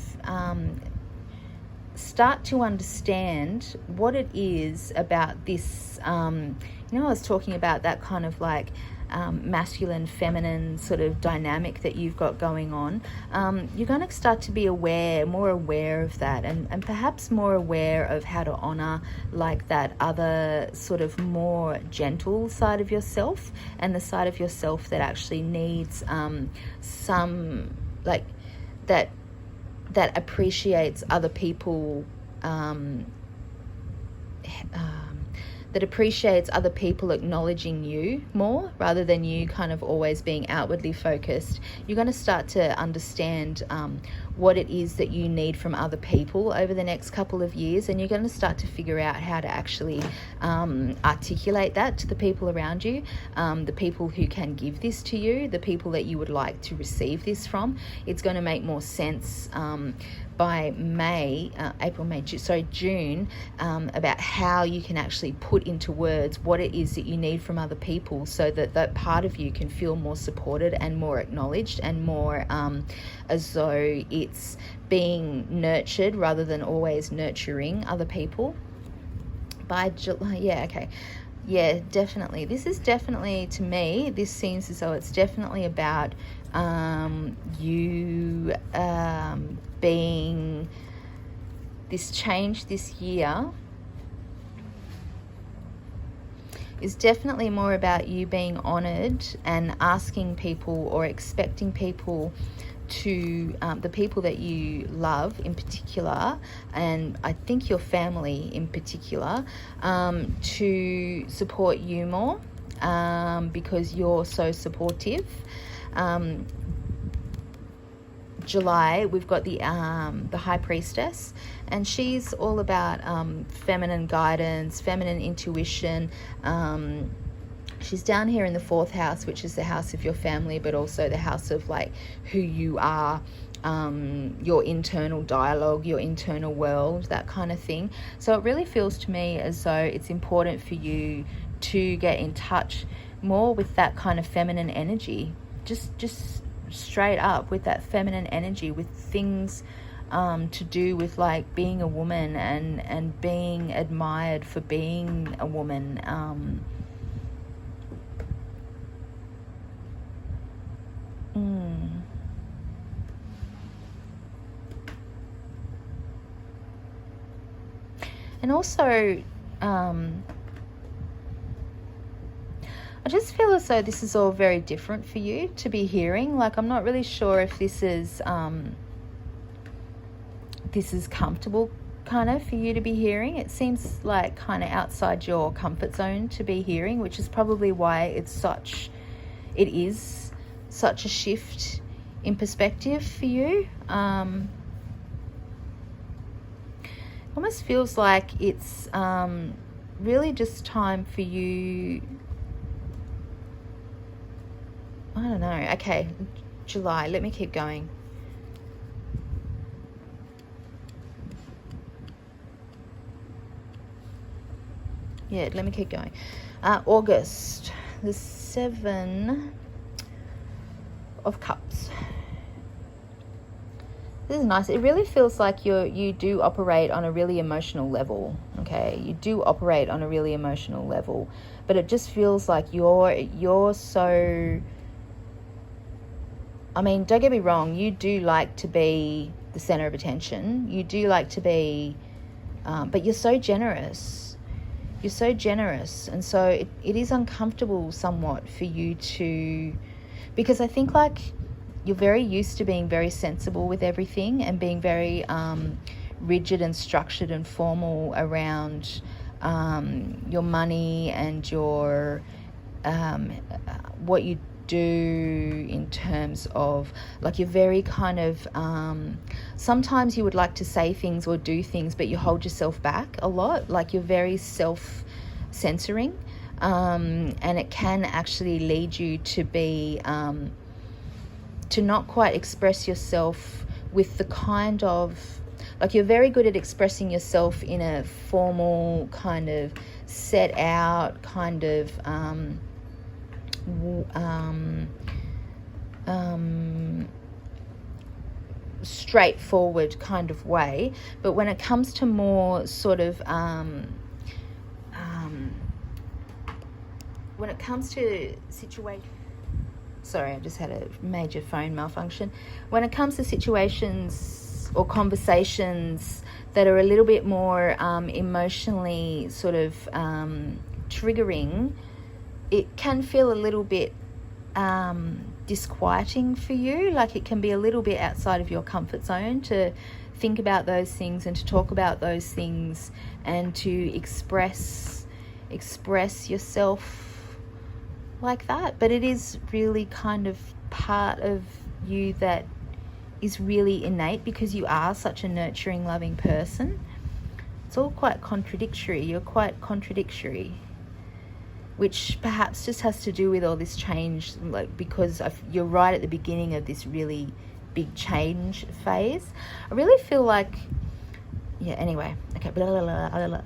start to understand what it is about this, you know, I was talking about that kind of like masculine, feminine sort of dynamic that you've got going on. You're going to start to be more aware of that, and perhaps more aware of how to honor like that other sort of more gentle side of yourself, and the side of yourself that actually needs some like that appreciates other people, that appreciates other people acknowledging you more, rather than you kind of always being outwardly focused. You're going to start to understand what it is that you need from other people over the next couple of years, and you're going to start to figure out how to actually articulate that to the people around you, the people who can give this to you, the people that you would like to receive this from. It's going to make more sense by June, about how you can actually put into words what it is that you need from other people, so that that part of you can feel more supported and more acknowledged, and more as though it's being nurtured rather than always nurturing other people. By July, yeah, okay. Yeah, definitely. This is definitely, to me, this seems as though it's definitely about you being, this change this year is definitely more about you being honored and asking people, or expecting people to, the people that you love in particular, and I think your family in particular, to support you more, because you're so supportive. July, we've got the High Priestess, and she's all about feminine guidance, feminine intuition. She's down here in the 4th house, which is the house of your family, but also the house of like who you are, your internal dialogue, your internal world, that kind of thing. So it really feels to me as though it's important for you to get in touch more with that kind of feminine energy, just straight up with that feminine energy, with things to do with like being a woman, and being admired for being a woman. And also, I just feel as though this is all very different for you to be hearing. Like, I'm not really sure if this is comfortable kind of for you to be hearing. It seems like kind of outside your comfort zone to be hearing, which is probably why it is such a shift in perspective for you. Almost feels like it's really just time for you. I don't know. Okay, July. Let me keep going. Yeah, let me keep going. August, the 7 of Cups. This is nice. It really feels like you do operate on a really emotional level, okay? You do operate on a really emotional level, but it just feels like you're so... I mean, don't get me wrong, you do like to be the center of attention. You do like to be, but you're so generous. You're so generous. And so it is uncomfortable somewhat for you to, because I think like you're very used to being very sensible with everything and being very rigid and structured and formal around your money and your what you do in terms of, like, you're very kind of sometimes you would like to say things or do things, but you hold yourself back a lot. Like, you're very self-censoring, and it can actually lead you to be to not quite express yourself with the kind of, like, you're very good at expressing yourself in a formal kind of set out kind of straightforward kind of way, but when it comes to more sort of when it comes to situation, sorry, I just had a major phone malfunction. When it comes to situations or conversations that are a little bit more emotionally sort of triggering, it can feel a little bit disquieting for you. Like, it can be a little bit outside of your comfort zone to think about those things and to talk about those things and to express yourself like that. But it is really kind of part of you that is really innate, because you are such a nurturing, loving person. It's all quite contradictory. You're quite contradictory, which perhaps just has to do with all this change, like, because you're right at the beginning of this really big change phase. I really feel like, yeah, anyway, okay, blah, blah, blah, blah, blah.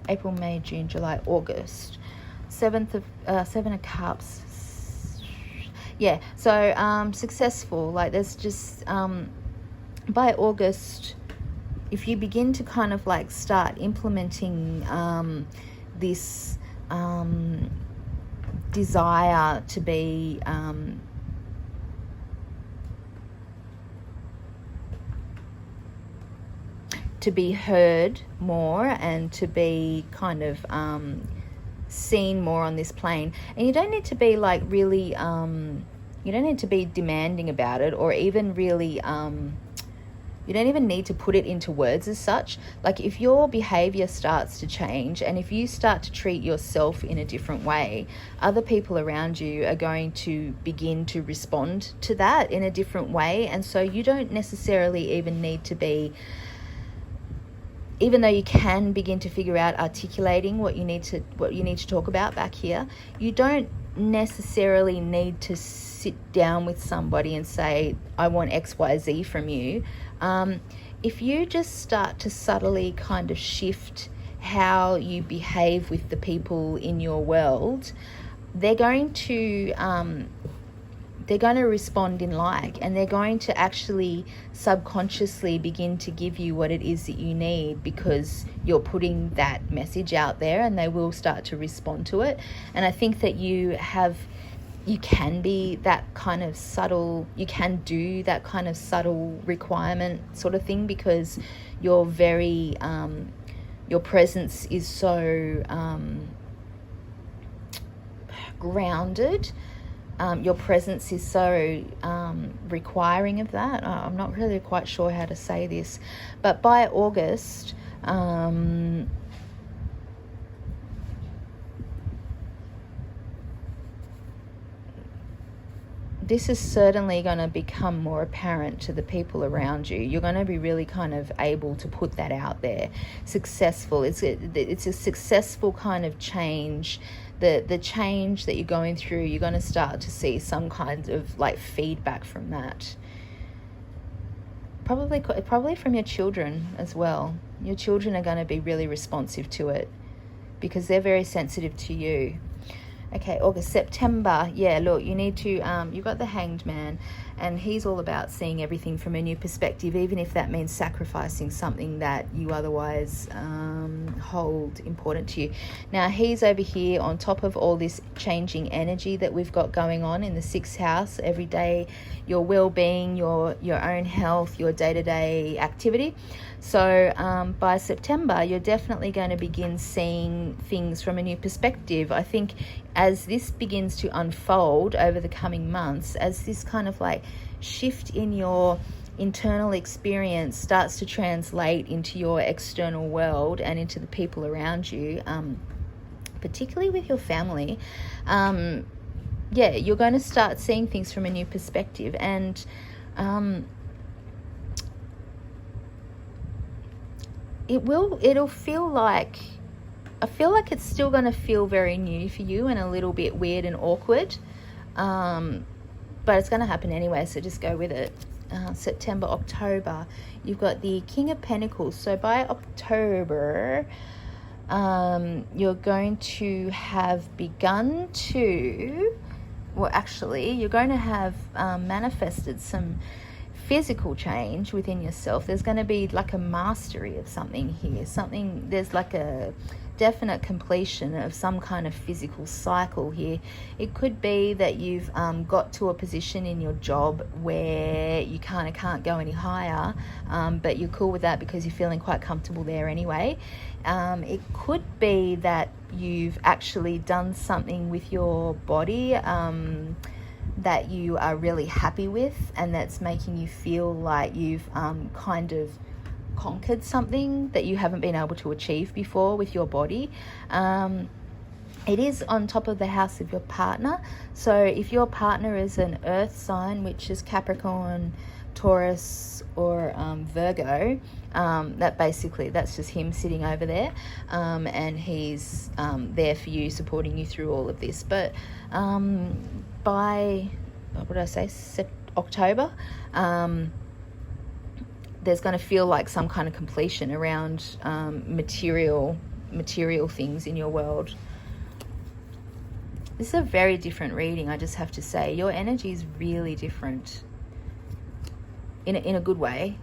April, May, June, July, August. 7 of Cups. Yeah, so successful. Like, there's just, by August, if you begin to kind of like start implementing this desire to be heard more and to be kind of seen more on this plane. And you don't need to be like really you don't need to be demanding about it, or even really you don't even need to put it into words as such. Like, if your behavior starts to change and if you start to treat yourself in a different way, other people around you are going to begin to respond to that in a different way. And so you don't necessarily even need to be, even though you can begin to figure out articulating what you need to talk about back here, you don't necessarily need to sit down with somebody and say, I want XYZ from you. If you just start to subtly kind of shift how you behave with the people in your world, they're going to respond in like, and they're going to actually subconsciously begin to give you what it is that you need, because you're putting that message out there, and they will start to respond to it. And I think that you can be that kind of subtle, you can do that kind of subtle requirement sort of thing, because you're very, your presence is so grounded. Your presence is so requiring of that. I'm not really quite sure how to say this, but by August, this is certainly going to become more apparent to the people around you. You're going to be really kind of able to put that out there. Successful. It's a successful kind of change. The change that you're going through, you're going to start to see some kind of like feedback from that. Probably from your children as well. Your children are going to be really responsive to it, because they're very sensitive to you. Okay, August, September. Yeah, look, you need to, you've got the Hanged Man, and he's all about seeing everything from a new perspective, even if that means sacrificing something that you otherwise hold important to you. Now, he's over here on top of all this changing energy that we've got going on in the 6th house every day, your well-being, your own health, your day-to-day activity. So by September, you're definitely going to begin seeing things from a new perspective. I think as this begins to unfold over the coming months, as this kind of like shift in your internal experience starts to translate into your external world and into the people around you, particularly with your family, yeah, you're going to start seeing things from a new perspective. And it'll feel like, I feel like it's still going to feel very new for you and a little bit weird and awkward, but it's going to happen anyway, so just go with it. September, October, you've got the King of Pentacles. So by October, you're going to have begun to, well, actually, you're going to have manifested some physical change within yourself. There's going to be like a mastery of something here. There's like a definite completion of some kind of physical cycle here. It could be that you've got to a position in your job where you kind of can't go any higher, but you're cool with that because you're feeling quite comfortable there anyway. It could be that you've actually done something with your body that you are really happy with, and that's making you feel like you've kind of conquered something that you haven't been able to achieve before with your body. It is on top of the house of your partner. So if your partner is an earth sign, which is Capricorn, Taurus, or Virgo, that's just him sitting over there, and he's there for you, supporting you through all of this. But by, what would I say, October, there's going to feel like some kind of completion around material things in your world. This is a very different reading, I just have to say. Your energy is really different in a good way.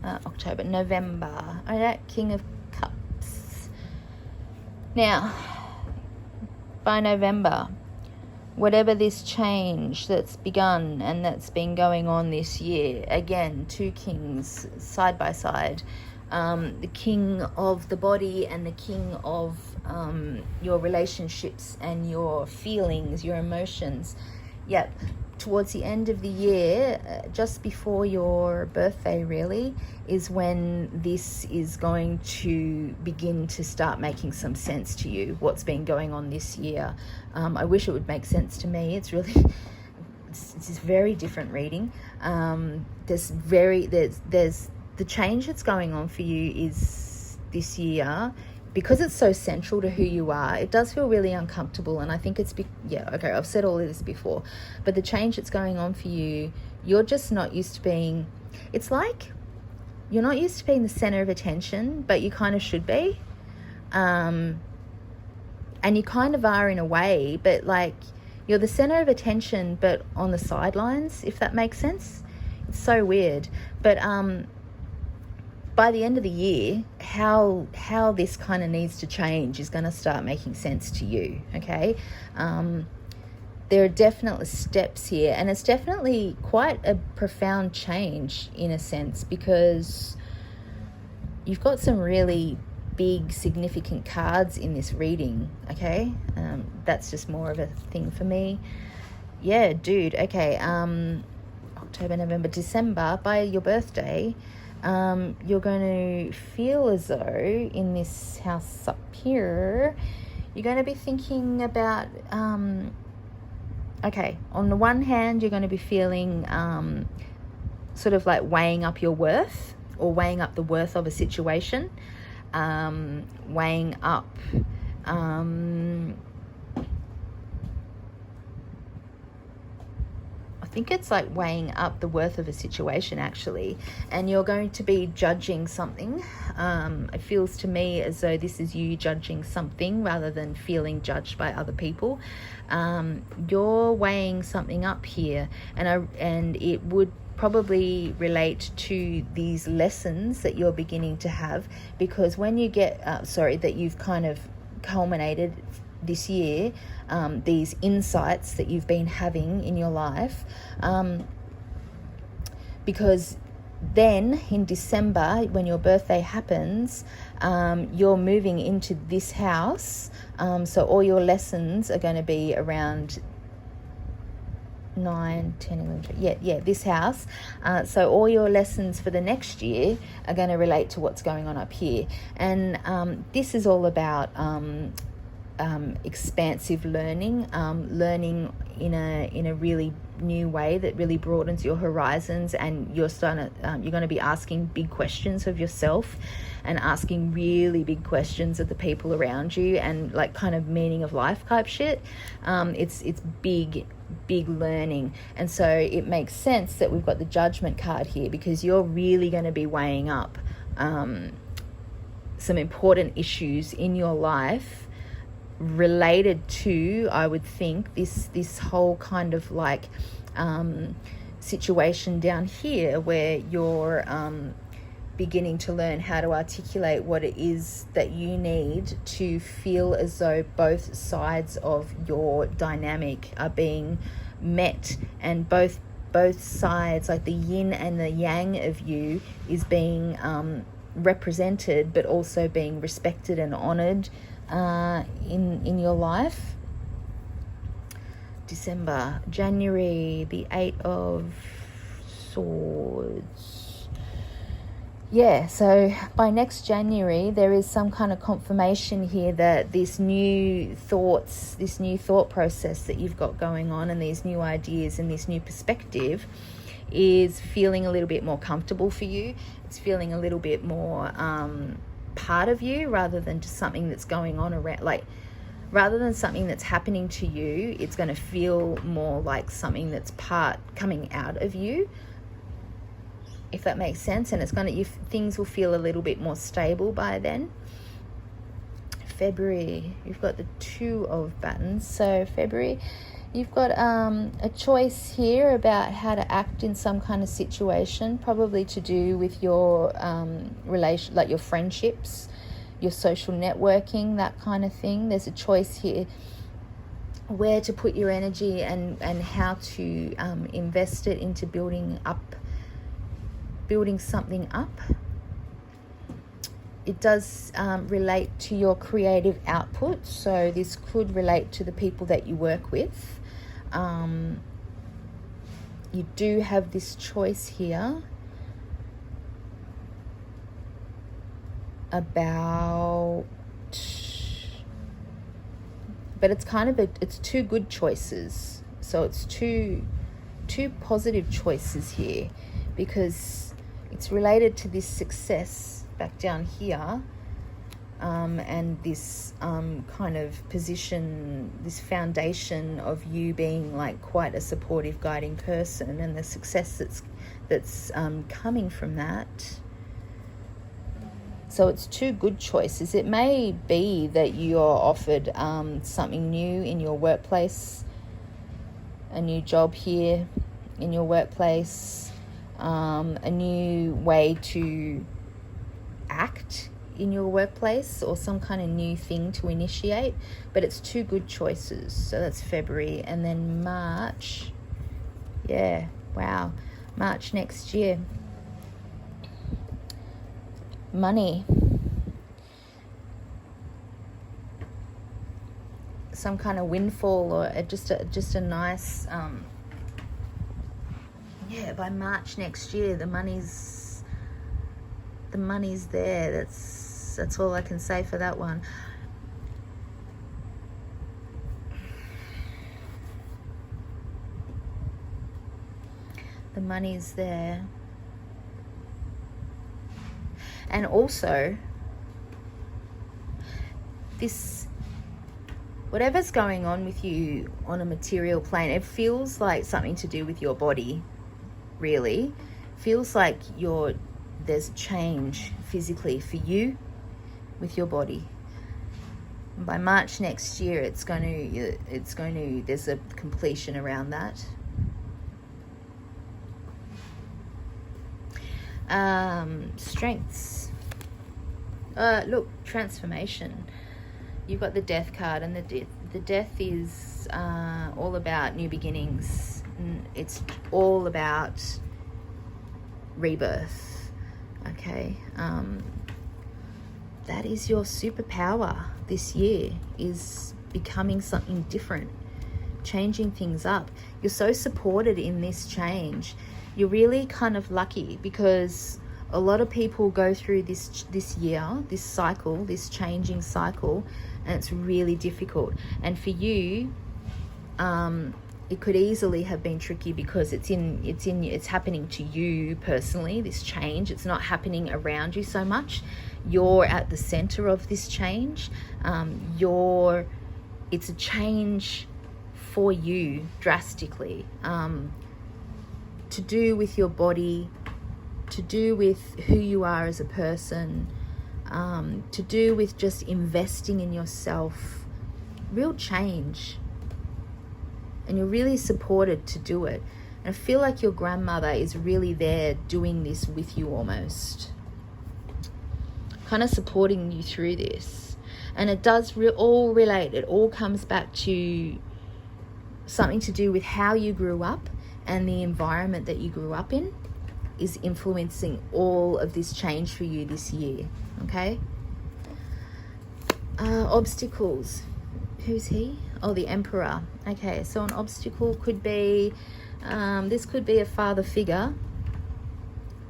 October, November. All right, King of Cups. Now, by November, whatever this change that's begun and that's been going on this year, again, 2 kings side by side, the king of the body and the king of your relationships and your feelings, your emotions. Yep, towards the end of the year, just before your birthday really, is when this is going to begin to start making some sense to you, what's been going on this year. I wish it would make sense to me. It's really, it's very different reading. There's the change that's going on for you is this year, because it's so central to who you are. It does feel really uncomfortable, and I think it's I've said all of this before, but the change that's going on for you, you're just not used to being, it's like you're not used to being the center of attention, but you kind of should be, and you kind of are in a way, but like you're the center of attention but on the sidelines, if that makes sense. It's so weird. But by the end of the year, how this kind of needs to change is going to start making sense to you, okay? There are definitely steps here, and it's definitely quite a profound change in a sense, because you've got some really big, significant cards in this reading, okay? That's just more of a thing for me. Yeah, dude, okay. October, November, December, by your birthday, you're going to feel as though in this house up here, you're going to be thinking about, okay, on the one hand, you're going to be feeling sort of like weighing up your worth, or weighing up the worth of a situation, weighing up think it's like weighing up the worth of a situation, actually, and you're going to be judging something. It feels to me as though this is you judging something rather than feeling judged by other people. You're weighing something up here, and it would probably relate to these lessons that you're beginning to have, because when you get that you've kind of culminated this year, these insights that you've been having in your life, because then in December, when your birthday happens, you're moving into this house, so all your lessons are going to be around 9, 10, 11, this house. So all your lessons for the next year are going to relate to what's going on up here. And this is all about expansive learning, learning in a really new way that really broadens your horizons, and you're going to be asking big questions of yourself and asking really big questions of the people around you, and like kind of meaning of life type shit. It's big learning, and so it makes sense that we've got the Judgment card here, because you're really going to be weighing up some important issues in your life related to, I would think, this whole kind of like situation down here, where you're beginning to learn how to articulate what it is that you need to feel as though both sides of your dynamic are being met, and both sides, like the yin and the yang of you, is being represented, but also being respected and honored in your life. December, January, the 8 of Swords. Yeah, so by next January, there is some kind of confirmation here that this new thought process that you've got going on, and these new ideas and this new perspective, is feeling a little bit more comfortable for you. It's feeling a little bit more part of you, rather than just something that's going on around, like, rather than something that's happening to you. It's going to feel more like something that's coming out of you, if that makes sense. And things will feel a little bit more stable by then. February, you've got the 2 of Batons. So February, you've got a choice here about how to act in some kind of situation, probably to do with your relation, like your friendships, your social networking, that kind of thing. There's a choice here where to put your energy and how to invest it into building something up. It does relate to your creative output, so this could relate to the people that you work with. You do have this choice here about, but it's kind of it's 2 good choices, so it's two positive choices here, because it's related to this success back down here, and this kind of position, this foundation of you being like quite a supportive, guiding person, and the success that's coming from that. So it's 2 good choices. It may be that you're offered something new in your workplace, a new job here in your workplace, a new way to act in your workplace, or some kind of new thing to initiate. But it's 2 good choices. So that's February. And then March, March next year. Money. Some kind of windfall, or just a nice by March next year, the money's there. That's all I can say for that one. The money's there. And also, this whatever's going on with you on a material plane, it feels like something to do with your body, really. Feels like there's a change physically for you with your body. And by March next year, there's a completion around that. Strengths. Look, transformation. You've got the Death card, and the Death is all about new beginnings. It's all about rebirth. Okay, that is your superpower this year, is becoming something different, changing things up. You're so supported in this change. You're really kind of lucky, because a lot of people go through this year, this cycle, this changing cycle, and it's really difficult. And for you, it could easily have been tricky, because it's happening to you personally, this change. It's not happening around you so much. You're at the center of this change. It's a change for you drastically, to do with your body, to do with who you are as a person, to do with just investing in yourself. Real change. And you're really supported to do it. And I feel like your grandmother is really there doing this with you, almost. Kind of supporting you through this. And it does all relate. It all comes back to something to do with how you grew up, and the environment that you grew up in is influencing all of this change for you this year. Okay? Obstacles. Who's he? Oh, the Emperor. Okay, so an obstacle could be, this could be a father figure,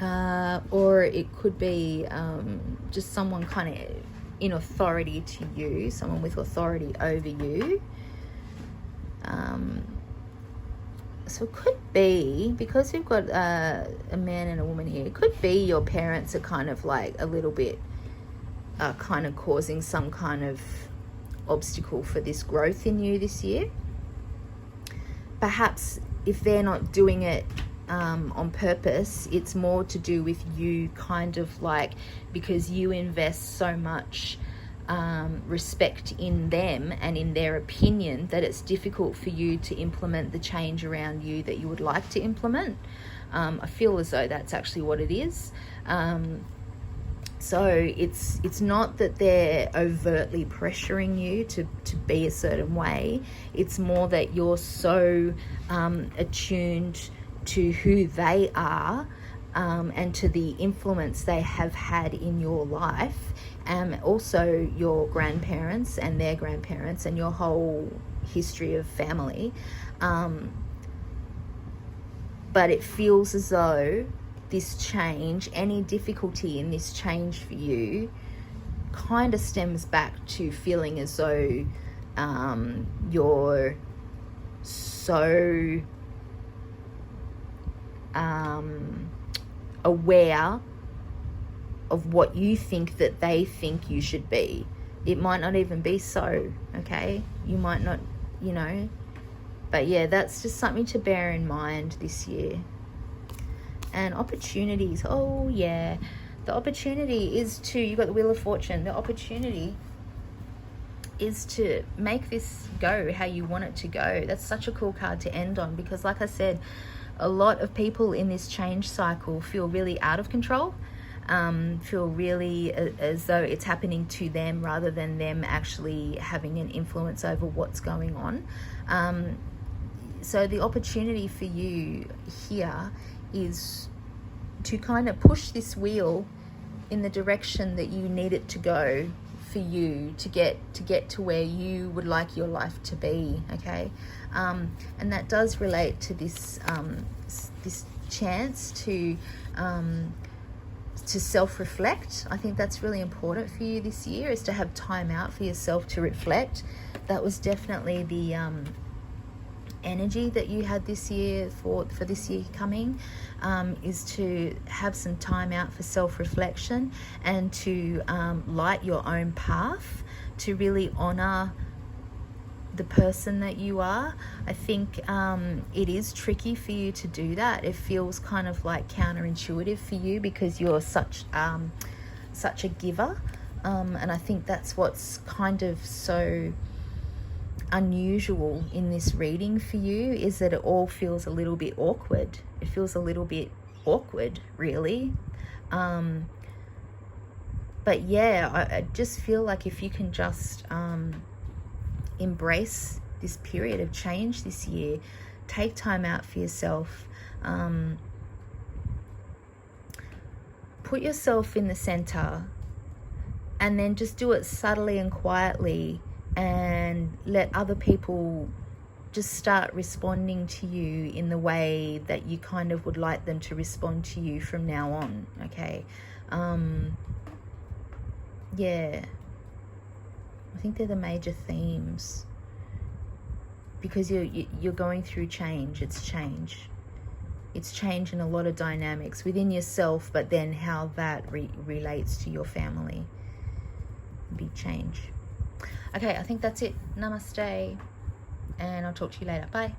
or it could be just someone kind of in authority to you, someone with authority over you. So it could be, because we've got a man and a woman here, it could be your parents are kind of like a little bit kind of causing some kind of obstacle for this growth in you this year. Perhaps if they're not doing it on purpose, it's more to do with you, kind of like, because you invest so much respect in them and in their opinion, that it's difficult for you to implement the change around you that you would like to implement. I feel as though that's actually what it is. So it's not that they're overtly pressuring you to be a certain way. It's more that you're so attuned to who they are, and to the influence they have had in your life, and also your grandparents and their grandparents and your whole history of family. But it feels as though this change, any difficulty in this change for you, kind of stems back to feeling as though you're so aware of what you think that they think you should be. It might not even be so, okay? You might not, but yeah, that's just something to bear in mind this year. And opportunities. Oh yeah, the opportunity is to, you've got the Wheel of Fortune. The opportunity is to make this go how you want it to go. That's such a cool card to end on, because like I said, a lot of people in this change cycle feel really out of control, feel really as though it's happening to them rather than them actually having an influence over what's going on. So the opportunity for you here is to kind of push this wheel in the direction that you need it to go for you to get to where you would like your life to be. Okay, and that does relate to this this chance to self-reflect. I think that's really important for you this year, is to have time out for yourself to reflect. That was definitely the energy that you had this year for this year coming, is to have some time out for self-reflection and to light your own path, to really honor the person that you are. I think it is tricky for you to do that. It feels kind of like counterintuitive for you because you're such a giver, and I think that's what's kind of so unusual in this reading for you, is that it all feels a little bit awkward. It feels a little bit awkward, really. But yeah, I just feel like if you can just embrace this period of change this year, take time out for yourself, put yourself in the center, and then just do it subtly and quietly, and let other people just start responding to you in the way that you kind of would like them to respond to you from now on, okay? Yeah, I think they're the major themes, because you're going through change. It's change in a lot of dynamics within yourself, but then how that relates to your family. Big change. Okay, I think that's it. Namaste, and I'll talk to you later. Bye.